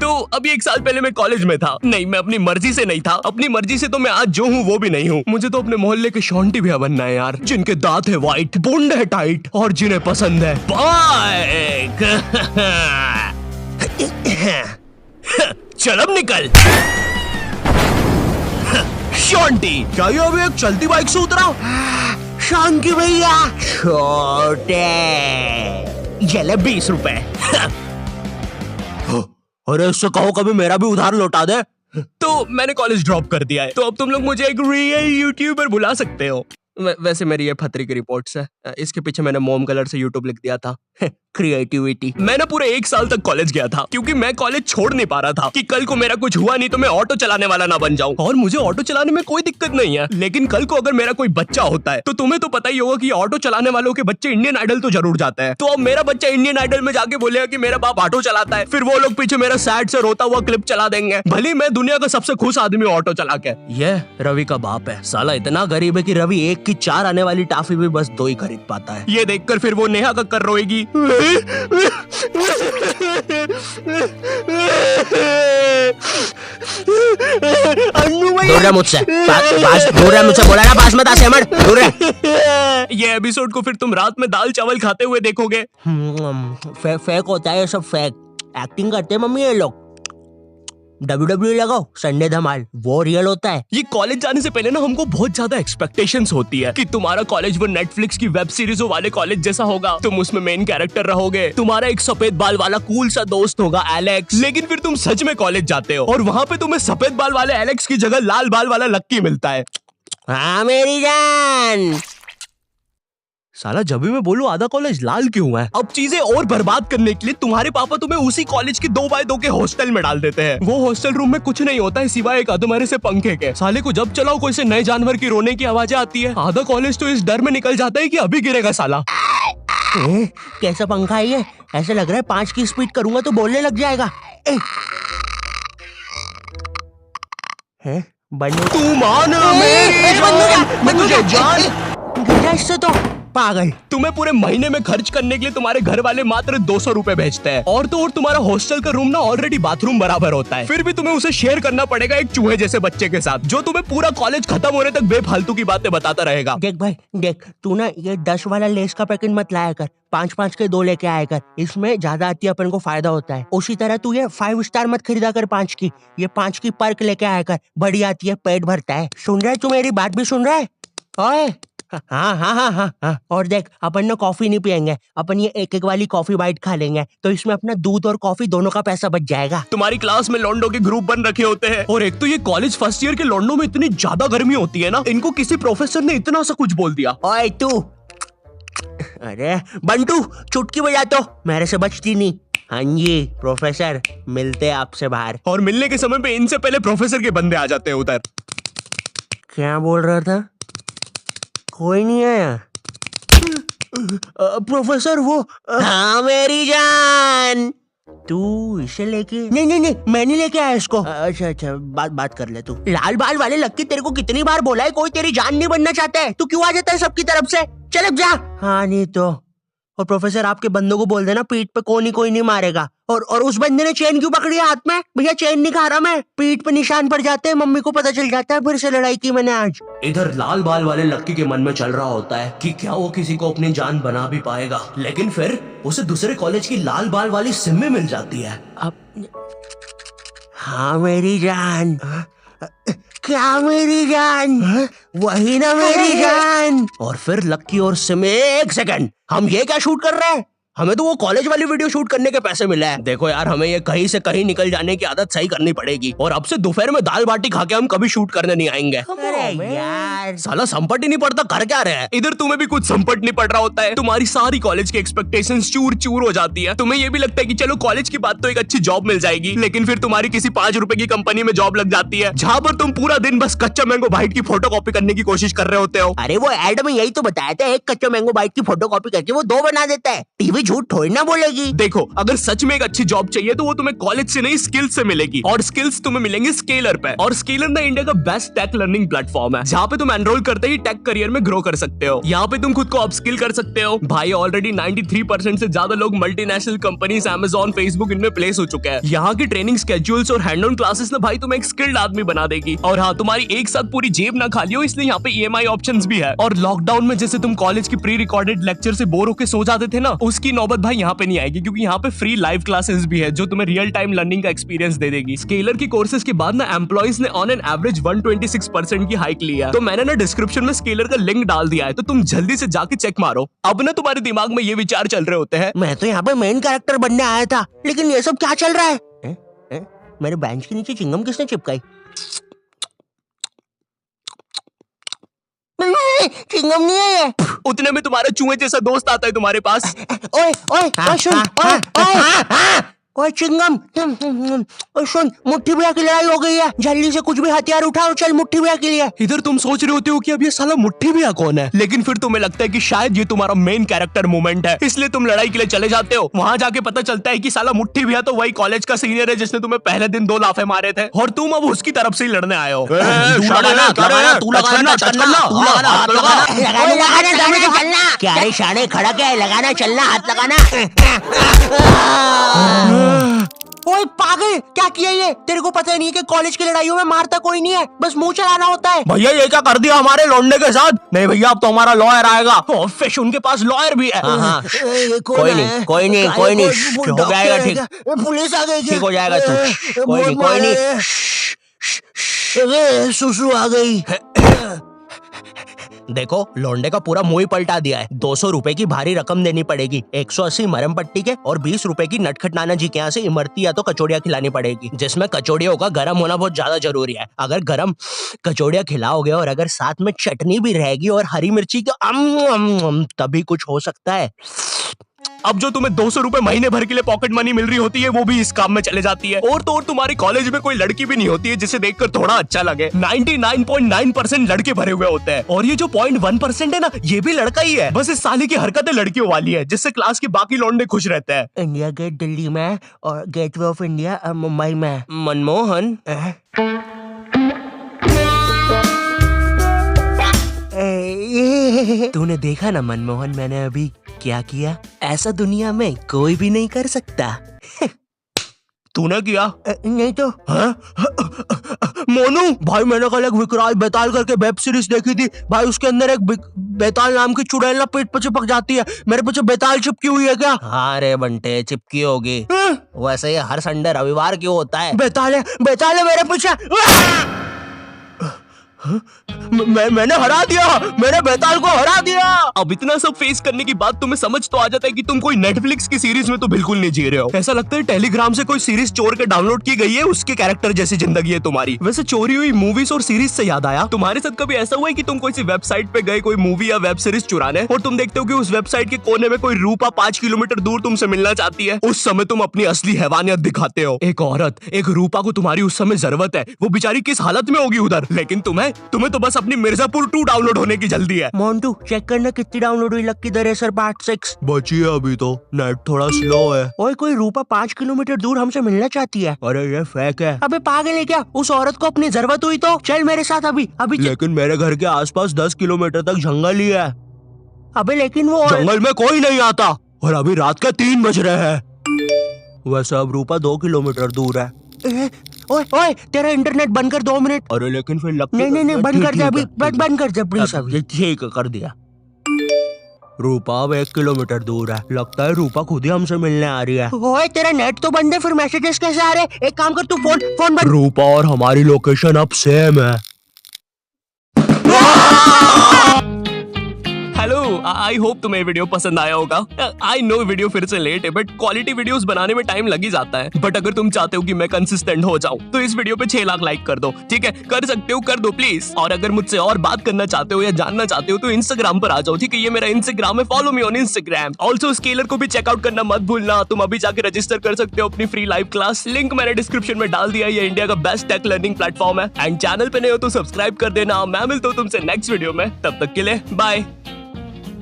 तो अभी 1 साल पहले मैं कॉलेज में था। नहीं, मैं अपनी मर्जी से नहीं था। अपनी मर्जी से तो मैं आज जो हूँ वो भी नहीं हूँ। मुझे तो अपने मोहल्ले के शॉन्टी भैया बनना है यार, जिनके दांत है व्हाइट, बूंद है टाइट और जिन्हें पसंद है बाइक। चल अब निकल। शॉन्टी, क्या ये अभी एक चलती बाइक से उतरा? शांति भैया, छोटे ये ले 20 रुपए। अरे इससे कहो कभी मेरा भी उधार लौटा दे। तो मैंने कॉलेज ड्रॉप कर दिया है, तो अब तुम लोग मुझे एक रियल यूट्यूबर बुला सकते हो। वैसे मेरी ये फतरी की रिपोर्ट्स है। इसके पीछे मैंने मोम कलर से यूट्यूब लिख दिया था। क्रिएटिविटी। मैंने पूरे 1 साल तक कॉलेज गया था, क्योंकि मैं कॉलेज छोड़ नहीं पा रहा था कि कल को मेरा कुछ हुआ नहीं तो मैं ऑटो चलाने वाला ना बन जाऊं। और मुझे ऑटो चलाने में कोई दिक्कत नहीं है, लेकिन कल को अगर मेरा कोई बच्चा होता है तो तुम्हें तो पता ही होगा कि ऑटो चलाने वालों के बच्चे इंडियन आइडल तो जरूर जाते हैं। तो अब मेरा बच्चा इंडियन आइडल में जाके बोलेगा कि मेरा बाप ऑटो चलाता है, फिर वो लोग पीछे मेरा सैड से रोता हुआ क्लिप चला देंगे, भले मैं दुनिया का सबसे खुश आदमी ऑटो चला के। ये रवि का बाप है, साला इतना गरीब है कि रवि 1 की 4 आने वाली टाफी भी बस 2 ही खरीद पाता है। ये देखकर फिर वो नेहा कक्कर रोएगी। दूर रह मुझसे, दूर रह मुझसे, बोला ना पास मत आ सेमर, दूर रह। ये एपिसोड को फिर तुम रात में दाल चावल खाते हुए देखोगे। फेक होता है ये सब, फेक एक्टिंग करते हैं मम्मी ये लोग। WWE लगाओ, संडे धमाल, वो रियल होता है। ये कॉलेज जाने से पहले ना हमको बहुत ज्यादा एक्सपेक्टेशंस होती है कि तुम्हारा कॉलेज वो नेटफ्लिक्स की वेब सीरीजों वाले कॉलेज जैसा होगा, तुम उसमें मेन कैरेक्टर रहोगे, तुम्हारा एक सफेद बाल वाला कूल सा दोस्त होगा एलेक्स। लेकिन फिर तुम सच में कॉलेज जाते हो और वहाँ पे तुम्हें सफेद बाल वाले एलेक्स की जगह लाल बाल वाला लक्की मिलता है। हाँ मेरी जान। साला जब भी मैं बोलूं आधा कॉलेज लाल क्यों है। अब चीजें और बर्बाद करने के लिए तुम्हारे पापा तुम्हें उसी कॉलेज के 2x2 के हॉस्टल में डाल देते हैं। वो हॉस्टल रूम में कुछ नहीं होता है सिवाय एक अधमरे से पंखे के। साले को जब चलाओ कोई से नए जानवर की रोने की आवाजें आती है। आधा कॉलेज तो इस डर में निकल जाता है कि अभी गिरेगा साला। कैसा पंखा है ये? ऐसा लग रहा है 5 की स्पीड करूंगा तो बोलने लग जाएगा। बंदूक तू मान मुझे जान इससे तो पागल। तुम्हें पूरे महीने में खर्च करने के लिए तुम्हारे घर वाले मात्र 200 रुपए भेजते हैं, और तो और तुम्हारा हॉस्टल का रूम ना ऑलरेडी बाथरूम बराबर होता है, फिर भी तुम्हें उसे शेयर करना पड़ेगा एक चूहे जैसे बच्चे के साथ, जो तुम्हें पूरा कॉलेज खत्म होने तक बेफालतू की बातें बताता रहेगा। देख भाई देख, तू ना ये 10 वाला लेस का पैकेट मत लाया कर, 5-5 के 2 लेके आया कर, इसमें ज्यादा आती है, अपन को फायदा होता है। उसी तरह तू ये 5 स्टार मत खरीदा कर 5 की, ये 5 की पर्क लेके आया कर, बड़ी आती है, पेट भरता है। सुन रहा है तू? मेरी बात भी सुन रहा है? ओए हाँ हाँ हाँ हाँ हाँ। और देख, अपन ना कॉफी नहीं पियेंगे, अपन ये 1-1 वाली कॉफी बाइट खा लेंगे, तो इसमें अपना दूध और कॉफी दोनों का पैसा बच जाएगा। तुम्हारी क्लास में लॉन्डो के ग्रुप बन रखे होते हैं, और एक तो ये कॉलेज फर्स्ट ईयर के लॉन्डो में इतनी ज्यादा गर्मी होती है ना, इनको किसी प्रोफेसर ने इतना सा कुछ बोल दिया। ओए तू, अरे बंटू चुटकी बजा तो, मेरे से बचती नहीं। हाँ जी प्रोफेसर, मिलते आपसे बाहर। और मिलने के समय पे इनसे पहले प्रोफेसर के बंदे आ जाते हैं उधर। क्या बोल रहा था? कोई नहीं आया? प्रोफेसर वो हाँ मेरी जान, तू इसे लेके? नहीं नहीं नहीं, मैं नहीं लेके आया इसको। अच्छा अच्छा, बात कर ले तू। लाल बाल वाले लक्की, तेरे को कितनी बार बोला है कोई तेरी जान नहीं बनना चाहता है, तू क्यों आ जाता है सबकी तरफ से? चल अब जा। हाँ नहीं तो। और प्रोफेसर आपके बंदों को बोल देना पीठ पे कोई नहीं मारेगा। और उस बंदे ने चेन क्यों पकड़ी है हाथ में? भैया चेन नहीं खा रहा मैं, पीठ पे निशान पड़ जाते हैं, मम्मी को पता चल जाता है, फिर से लड़ाई की मैंने आज। इधर लाल बाल वाले लक्की के मन में चल रहा होता है कि क्या वो किसी को अपनी जान बना भी पाएगा, लेकिन फिर उसे दूसरे कॉलेज की लाल बाल वाली सिम्मी मिल जाती है। अब हाँ मेरी जान, क्या मेरी जान? वही ना मेरी जान। और फिर लक्की और सिम्मी, 1 सेकंड, हम ये क्या शूट कर रहे हैं? हमें तो वो कॉलेज वाली वीडियो शूट करने के पैसे मिले हैं। देखो यार, हमें ये कहीं से कहीं निकल जाने की आदत सही करनी पड़ेगी, और अब से दोपहर में दाल बाटी खा के हम कभी शूट करने नहीं आएंगे। अरे यार साला संपट ही नहीं पड़ता, कर क्या रहे हैं? इधर तुम्हें भी कुछ संपट नहीं पड़ रहा होता है, तुम्हारी सारी कॉलेज की एक्सपेक्टेशंस चूर चूर हो जाती है। तुम्हें ये भी लगता है कि चलो कॉलेज की बात तो एक अच्छी जॉब मिल जाएगी, लेकिन फिर तुम्हारी किसी 5 रुपए की कंपनी में जॉब लग जाती है, जहाँ पर तुम पूरा दिन बस कच्चा मैंगो बाइट की फोटो कॉपी करने की कोशिश कर रहे होते हो। अरे वो एड में यही तो बताया था, एक कच्चा मैंगो बाइट की फोटो कॉपी करके वो 2 बना देता है। टीवी झूठ थोड़ी ना बोलेगी। देखो, अगर सच में एक अच्छी जॉब चाहिए तो वो तुम्हें कॉलेज से नहीं स्किल्स से मिलेगी, और स्किल्स तुम्हें मिलेंगे स्केलर पे। और स्केलर ना इंडिया का बेस्ट टेक लर्निंग प्लेटफॉर्म है, जहाँ पे तुम एनरोल करते ही टेक करियर में ग्रो कर सकते हो। यहाँ पे तुम खुद को अपस्किल कर सकते हो। भाई ऑलरेडी 93% से ज्यादा लोग मल्टीनेशनल कंपनीज, Amazon, फेसबुक इनमें प्लेस हो चुके हैं। यहाँ की ट्रेनिंग स्केड्यूल्स और हैंड ऑन क्लासेस ना भाई तुम्हें एक स्किल्ड आदमी बना देगी। और हाँ, तुम्हारी एक साथ पूरी जेब ना खाली हो, इसलिए यहाँ पे EMI ऑप्शंस भी है। और लॉकडाउन में जैसे तुम कॉलेज की प्री रिकॉर्डेड लेक्चर से बोर होकर सो जाते थे ना, उसकी नौबत भाई यहाँ पे नहीं आएगी, क्योंकि यहाँ पे फ्री लाइव क्लासेस भी है जो तुम्हें रियल टाइम लर्निंग का एक्सपीरियंस दे देगी। स्केलर की कोर्सेज के बाद ना एम्प्लॉइज ने ऑन एन एवरेज 126% की हाइक लिया। तो मैंने ना डिस्क्रिप्शन में स्केलर का लिंक डाल दिया है, तो तुम जल्दी से जाके चेक मारो। अब ना तुम्हारे दिमाग में ये विचार चल रहे होते हैं, मैं तो यहाँ पे मेन कैरेक्टर बनने आया था, लेकिन ये सब क्या चल रहा है? मेरे बेंच के नीचे चिंगम किसने चिपकाई? चिंगम नहीं है ये। उतने में तुम्हारा चूहे जैसा दोस्त आता है तुम्हारे पास। ओए ओए ओए सुन, ओए ओए ओए चिंगम, ओए सुन, मुट्ठी भैया की लड़ाई हो गई है, जल्दी से कुछ भी हथियार उठाओ, चल मुट्ठी भैया के लिए। इधर तुम सोच रहे होते हो कि अब ये साला मुट्ठी भैया कौन है, लेकिन फिर तुम्हें लगता है कि शायद ये तुम्हारा मेन कैरेक्टर मोमेंट है, इसलिए तुम लड़ाई के लिए चले जाते हो। वहाँ जाके पता चलता है कि साला मुट्ठी भैया तो वही कॉलेज का सीनियर है जिसने तुम्हें पहले दिन 2 लाफे मारे थे, और तुम अब उसकी तरफ से ही लड़ने आए हो। क्या रे शाने, खड़ा क्या है? लगाना, चलना, हाथ लगाना। ओए पागल, क्या किया ये? तेरे को पता नहीं है कि कॉलेज की लड़ाइयों में मारता कोई नहीं है, बस मुंह चलाना होता है। भैया ये क्या कर दिया हमारे लौंडे के साथ? नहीं भैया, अब तो हमारा लॉयर आएगा। फिश उनके पास लॉयर भी है। कोई नहीं, कोई नहीं, कोई नहीं, हो जाएगा ठीक। पुलिस आ गई, ठीक हो जाएगा तू। कोई नहीं, कोई नहीं। सुसु आ गई। देखो, लौंडे का पूरा मुंह ही पलटा दिया है। 200 रुपए की भारी रकम देनी पड़ेगी, 180 मरम पट्टी के, और 20 रुपए की नटखट नाना जी के यहाँ से इमरती या तो कचौड़ियाँ खिलानी पड़ेगी, जिसमें कचौड़ियों का गर्म होना बहुत ज्यादा जरूरी है। अगर गर्म कचौड़ियाँ खिलाओगे और अगर साथ में चटनी भी रहेगी और हरी मिर्ची का तभी कुछ हो सकता है। अब जो तुम्हें 200 रुपए महीने भर के लिए पॉकेट मनी मिल रही होती है, वो भी इस काम में चले जाती है। और तो और तुम्हारी कॉलेज में कोई लड़की भी नहीं होती है जिसे देखकर थोड़ा अच्छा लगे। 99.9% लड़के भरे हुए होते हैं, और ये जो 0.1% है ना, ये भी लड़का ही है। बस इस साले की हरकतें लड़कियों वाली है, जिससे क्लास के बाकी लौंडे खुश रहते हैं। इंडिया गेट दिल्ली में और गेटवे ऑफ इंडिया मुंबई में। मनमोहन, तूने देखा ना मनमोहन, मैंने अभी क्या किया? ऐसा दुनिया में कोई भी नहीं कर सकता। तूने किया? नहीं तो। मोनू भाई, मैंने कल एक विकराल बेताल करके वेब सीरीज देखी थी भाई, उसके अंदर एक बेताल नाम की चुड़ैल ना पेट पे चिपक जाती है। मेरे पीछे बेताल चिपकी हुई है क्या? हाँ रे बंटे, चिपकी होगी। वैसे ये हर संडे रविवार क्यों होता है? बेताल है मेरे पीछे। मैंने हरा दिया, मैंने बेताल को हरा दिया। अब इतना सब फेस करने के बाद तुम्हें समझ तो आ जाता है कि तुम कोई नेटफ्लिक्स की सीरीज में तो बिल्कुल नहीं जी रहे हो। ऐसा लगता है टेलीग्राम से कोई सीरीज चोर के डाउनलोड की गई है, उसके कैरेक्टर जैसी जिंदगी है तुम्हारी। वैसे चोरी हुई मूवीज और सीरीज से याद आया, तुम्हारे साथ कभी ऐसा हुआ है कि तुम कोई सी वेबसाइट पे गए कोई मूवी या वेब सीरीज चुराने, और तुम देखते हो कि उस वेबसाइट के कोने में कोई रूपा 5 किलोमीटर दूर तुमसे मिलना चाहती है? उस समय तुम अपनी असली हैवानियत दिखाते हो। एक औरत, एक रूपा को तुम्हारी उस समय जरूरत है, वो बेचारी किस हालत में होगी उधर, लेकिन तुम्हें तो बस अपनी मिर्जापुर 2 डाउनलोड होने की जल्दी है। मोन्टू चेक करना कितनी डाउनलोड हुई लक्की द रेसर पार्ट 6। बची है अभी तो, नेट थोड़ा स्लो है। ओए, कोई रूपा 5 किलोमीटर दूर हमसे मिलना चाहती है। अरे ये फेक है। अबे पागल है क्या? उस औरत को अपनी जरूरत हुई तो चल मेरे साथ अभी। लेकिन मेरे घर के आसपास 10 किलोमीटर तक जंगल ही है। अबे लेकिन वो जंगल में कोई नहीं आता, और अभी रात के 3 बज रहे हैं। वैसे अब रूपा 2 किलोमीटर दूर है। ओए ओए, तेरा इंटरनेट बंद कर 2 मिनट। अरे लेकिन फिर नहीं बंद कर दे अभी, बंद कर दे प्लीज अभी। ठीक कर दिया। रूपा अब 1 किलोमीटर दूर है, लगता है रूपा खुद ही हमसे मिलने आ रही है। ओए, तेरा नेट तो बंद है, फिर मैसेजेस कैसे आ रहे? एक काम कर, तू फोन बंद। रूपा और हमारी लोकेशन अब सेम है। हेलो, आई होप तुम्हें वीडियो पसंद आया होगा। आई नो वीडियो फिर से लेट है, बट क्वालिटी वीडियोस बनाने में टाइम लग ही जाता है। बट अगर तुम चाहते हो कि मैं कंसिस्टेंट हो जाऊं, तो इस वीडियो पे 6 लाख लाइक कर दो। ठीक है, कर सकते हो, कर दो प्लीज। और अगर मुझसे और बात करना चाहते हो या जानना चाहते हो तो इंस्टाग्राम पर आ जाओ। ठीक है, ये मेरा इंस्टाग्राम है, follow me on Instagram. Also scalar को भी चेकआउट करना मत भूलना। तुम अभी जाके रजिस्टर कर सकते हो अपनी फ्री लाइव क्लास, लिंक मैंने डिस्क्रिप्शन में डाल दिया। ये इंडिया का बेस्ट टेक लर्निंग प्लेटफॉर्म है। एंड चैनल पे नए हो तो सब्सक्राइब कर देना। मैं मिलता हूँ तुमसे नेक्स्ट वीडियो में, तब तक के लिए बाय।